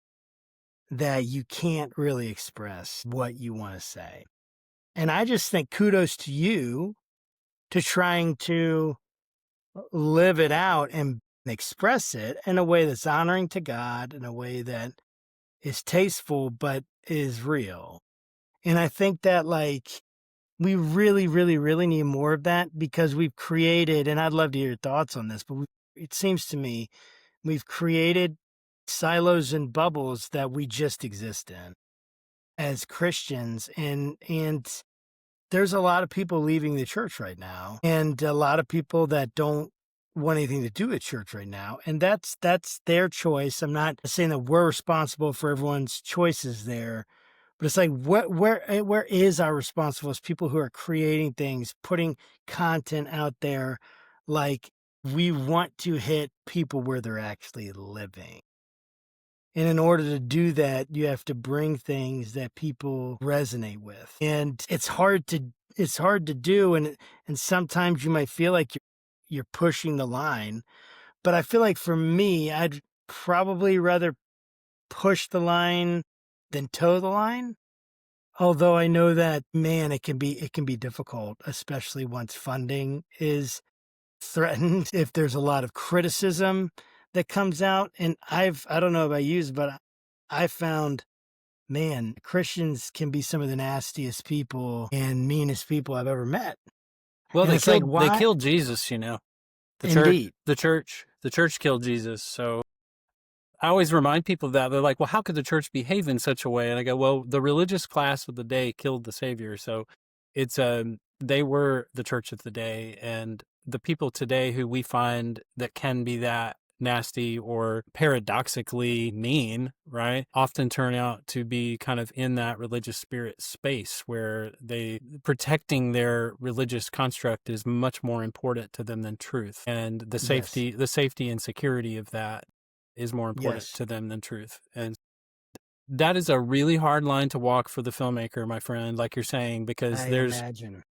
A: that you can't really express what you want to say. And I just think kudos to you to trying to live it out and express it in a way that's honoring to God, in a way that is tasteful, but is real. And I think that we really, really, really need more of that, because we've created, and I'd love to hear your thoughts on this, but it seems to me we've created silos and bubbles that we just exist in as Christians. And there's a lot of people leaving the church right now, and a lot of people that don't want anything to do with church right now. And that's their choice. I'm not saying that we're responsible for everyone's choices there, but it's like, where is our responsibility as people who are creating things, putting content out there? Like, we want to hit people where they're actually living. And in order to do that, you have to bring things that people resonate with. And it's hard to do. And sometimes you might feel like you're pushing the line. But I feel like for me, I'd probably rather push the line than toe the line. Although I know that, man, it can be difficult, especially once funding is threatened. If there's a lot of criticism that comes out, and I don't know about you, but I found, man, Christians can be some of the nastiest people and meanest people I've ever met.
B: Well,
A: and
B: they killed Jesus,
A: Indeed.
B: The church killed Jesus. So I always remind people of that. They're like, well, how could the church behave in such a way? And I go, well, the religious class of the day killed the Savior. So it's they were the church of the day, and the people today who we find that can be that nasty or paradoxically mean, right, often turn out to be kind of in that religious spirit space where protecting their religious construct is much more important to them than truth, and the safety and security of that is more important to them than truth. And that is a really hard line to walk for the filmmaker, my friend, like you're saying, because
A: imagine.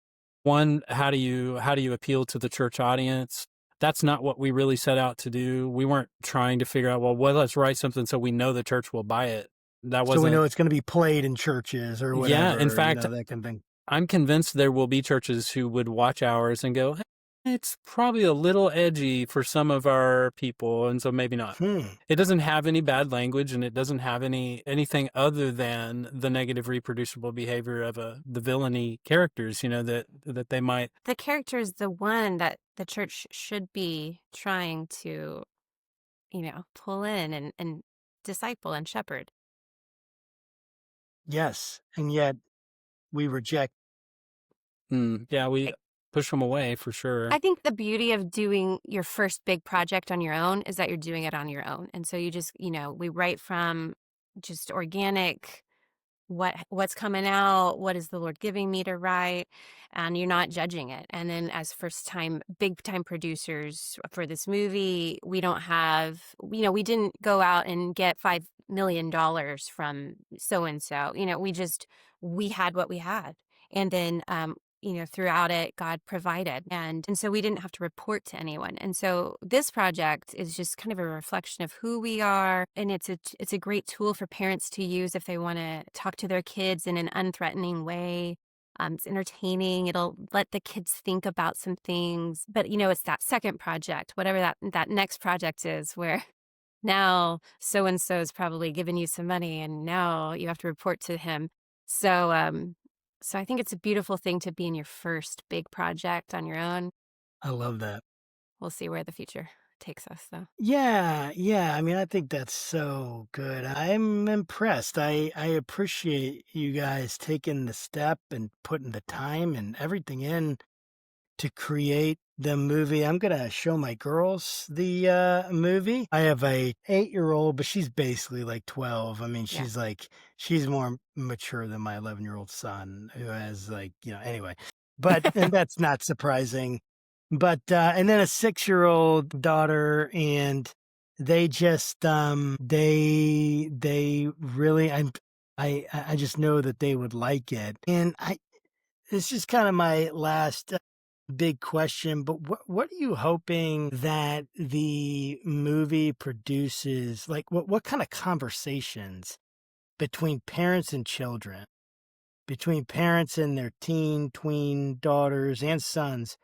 B: One, how do you appeal to the church audience? that's not what we really set out to do. We weren't trying to figure out, well, let's write something so we know the church will buy it. That
A: So we
B: wasn't.
A: know it's going to be played in churches or
B: Yeah, in
A: whatever,
B: fact,
A: that kind of thing.
B: I'm convinced there will be churches who would watch ours and go, "Hey, it's probably a little edgy for some of our people, and so maybe not." It doesn't have any bad language, and it doesn't have anything other than the negative reproducible behavior of the villainy characters, that they might.
C: The character is the one that the church should be trying to, pull in and disciple and shepherd.
A: Yes, and yet we reject.
B: Yeah, we push them away for sure.
C: I think the beauty of doing your first big project on your own is that you're doing it on your own. And so you just, we write from just organic, what's coming out, what is the Lord giving me to write, and you're not judging it. And then as big time producers for this movie, we don't have, we didn't go out and get $5 million from so-and-so. We had what we had. And then, throughout it, God provided. And so we didn't have to report to anyone. And so this project is just kind of a reflection of who we are. And it's a great tool for parents to use if they want to talk to their kids in an unthreatening way. It's entertaining. It'll let the kids think about some things. But, it's that second project, whatever that next project is, where now so-and-so is probably giving you some money and now you have to report to him. So I think it's a beautiful thing to be in your first big project on your own.
A: I love that.
C: We'll see where the future takes us, though.
A: Yeah. I mean, I think that's so good. I'm impressed. I appreciate you guys taking the step and putting the time and everything in to create the movie. I'm going to show my girls the movie. I have a 8-year-old, but she's basically like 12. I mean, she's more mature than my 11-year-old son, who has anyway. But and that's not surprising. But and then a 6-year-old daughter, and they just they really I just know that they would like it. And it's just kind of my last big question, but what are you hoping that the movie produces? Like, what kind of conversations between parents and children, between parents and their tween daughters and sons?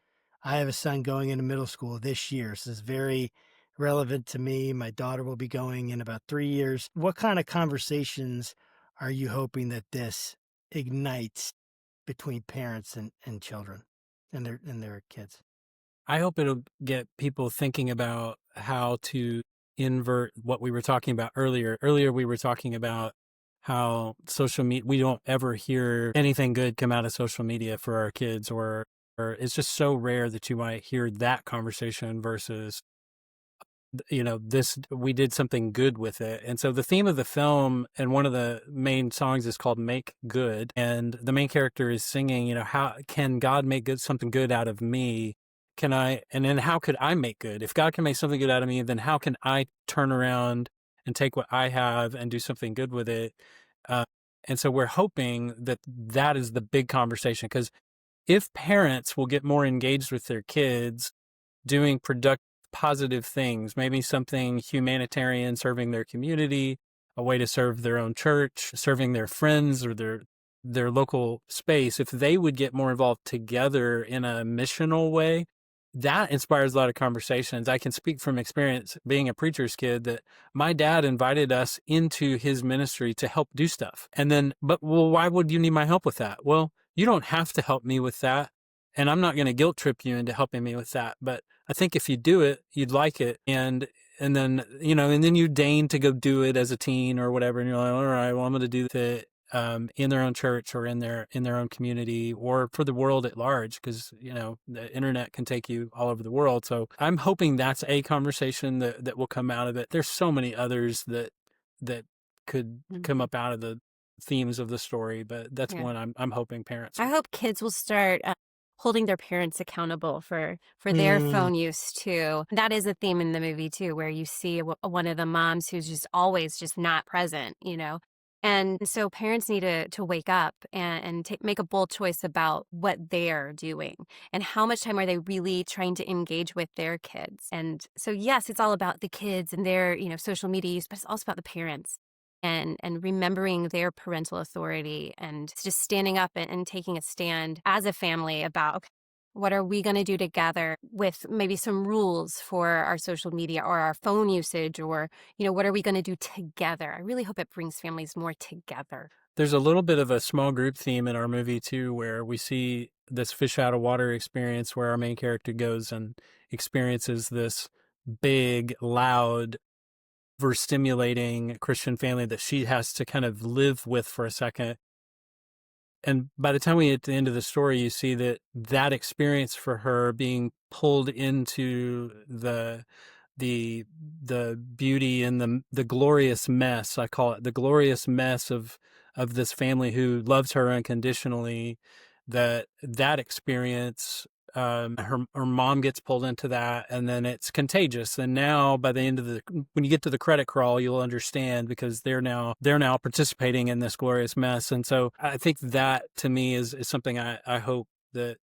A: I have a son going into middle school this year, so it's very relevant to me. My daughter will be going in about 3 years. What kind of conversations are you hoping that this ignites between parents and children and their kids?
B: I hope it'll get people thinking about how to invert what we were talking about earlier. Earlier, we were talking about how social media, we don't ever hear anything good come out of social media for our kids, or it's just so rare that you might hear that conversation versus, we did something good with it. And so the theme of the film and one of the main songs is called Make Good. And the main character is singing, how can God make something good out of me? And then how could I make good? If God can make something good out of me, then how can I turn around and take what I have and do something good with it? And so we're hoping that is the big conversation, because if parents will get more engaged with their kids doing positive things, maybe something humanitarian, serving their community, a way to serve their own church, serving their friends or their local space, if they would get more involved together in a missional way, that inspires a lot of conversations. I can speak from experience being a preacher's kid that my dad invited us into his ministry to help do stuff. And then, why would you need my help with that? Well, you don't have to help me with that. And I'm not going to guilt trip you into helping me with that. But I think if you do it, you'd like it. And then, and then you deign to go do it as a teen or whatever. And you're like, all right, well, I'm going to do it in their own church or in their own community or for the world at large, because, the internet can take you all over the world. So I'm hoping that's a conversation that will come out of it. There's so many others that could come up out of the themes of the story, but that's one I'm hoping parents.
C: I hope kids will start holding their parents accountable for their phone use too. That is a theme in the movie too, where you see one of the moms who's just always just not present, And so parents need to wake up and make a bold choice about what they're doing and how much time are they really trying to engage with their kids. And so, yes, it's all about the kids and their, social media use, but it's also about the parents and remembering their parental authority and just standing up and taking a stand as a family about, okay, what are we going to do together with maybe some rules for our social media or our phone usage, or what are we going to do together? I really hope it brings families more together.
B: There's a little bit of a small group theme in our movie too, where we see this fish out of water experience where our main character goes and experiences this big, loud, overstimulating Christian family that she has to kind of live with for a second. And by the time we get to the end of the story, you see that experience for her being pulled into the beauty and the glorious mess, I call it the glorious mess of this family who loves her unconditionally. That experience, her mom gets pulled into that, and then it's contagious. And now by the end of when you get to the credit crawl, you'll understand, because they're now participating in this glorious mess. And so I think that to me is something I hope that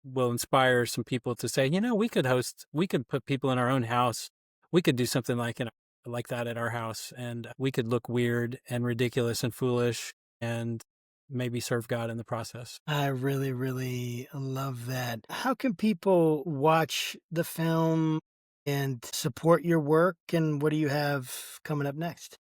B: will inspire some people to say, we could put people in our own house. We could do something like that at our house, and we could look weird and ridiculous and foolish and maybe serve God in the process.
A: I really, really love that. How can people watch the film and support your work? And what do you have coming up next?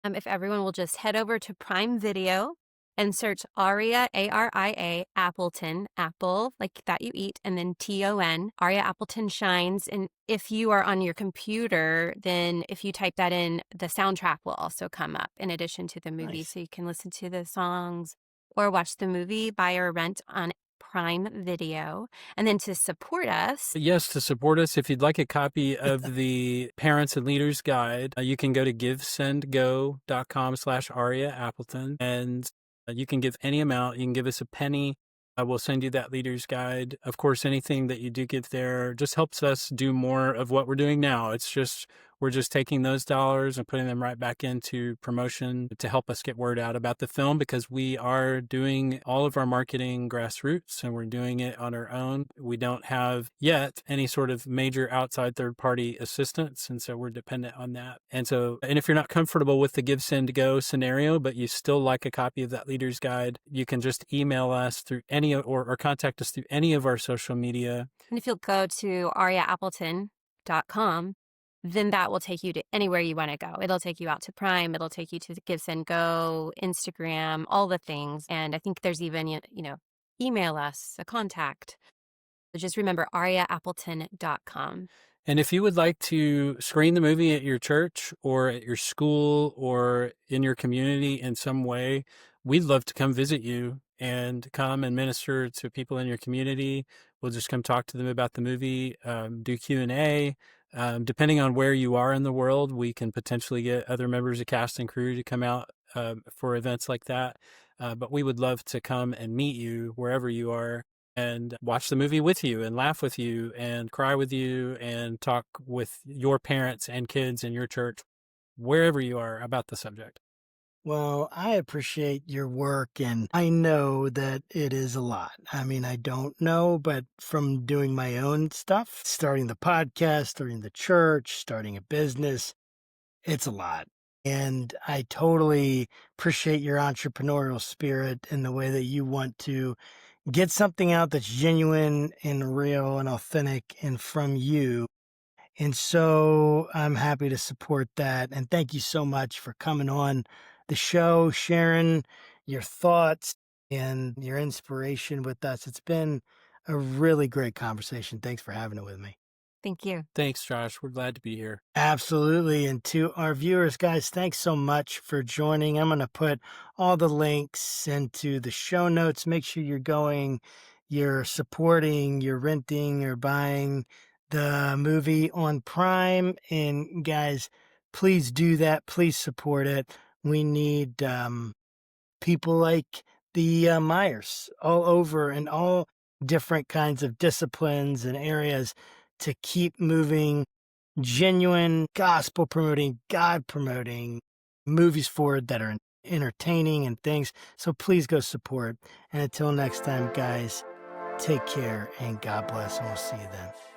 C: If everyone will just head over to Prime Video and search Aria, Aria Appleton, apple, like that you eat, and then Ton, Aria Appleton Shines. And if you are on your computer, then if you type that in, the soundtrack will also come up in addition to the movie.
A: Nice.
C: So you can listen to the songs or watch the movie, buy or rent on Prime Video. And then to support us.
B: Yes, to support us, if you'd like a copy of the Parents and Leaders Guide, you can go to givesendgo.com/Aria Appleton, and you can give any amount. You can give us a penny. I will send you that leader's guide. Of course, anything that you do give there just helps us do more of what we're doing now. We're just taking those dollars and putting them right back into promotion to help us get word out about the film, because we are doing all of our marketing grassroots and we're doing it on our own. We don't have yet any sort of major outside third-party assistance, and so we're dependent on that. And if you're not comfortable with the Give, Send, Go scenario, but you still like a copy of that leader's guide, you can just email us through any or contact us through any of our social media.
C: And if you'll go to ariaappleton.com, then that will take you to anywhere you want to go. It'll take you out to Prime. It'll take you to the Give, Send, Go, Instagram, all the things. And I think there's even, email us, a contact. So just remember ariaappleton.com.
B: And if you would like to screen the movie at your church or at your school or in your community in some way, we'd love to come visit you and come and minister to people in your community. We'll just come talk to them about the movie, do Q&A. Depending on where you are in the world, we can potentially get other members of cast and crew to come out for events like that. But we would love to come and meet you wherever you are and watch the movie with you and laugh with you and cry with you and talk with your parents and kids in your church, wherever you are, about the subject.
A: Well, I appreciate your work, and I know that it is a lot. I mean, I don't know, but from doing my own stuff, starting the podcast, starting the church, starting a business, it's a lot. And I totally appreciate your entrepreneurial spirit and the way that you want to get something out that's genuine and real and authentic and from you. And so I'm happy to support that. And thank you so much for coming on the show, sharing your thoughts and your inspiration with us. It's been a really great conversation. Thanks for having it with me.
C: Thank you.
B: Thanks, Josh. We're glad to be here.
A: Absolutely. And to our viewers, guys, thanks so much for joining. I'm going to put all the links into the show notes. Make sure you're supporting, you're renting or buying the movie on Prime. And guys, please do that. Please support it. We need people like the Myers all over in all different kinds of disciplines and areas to keep moving genuine gospel promoting, God promoting movies forward that are entertaining and things. So please go support. And until next time, guys, take care and God bless, and we'll see you then.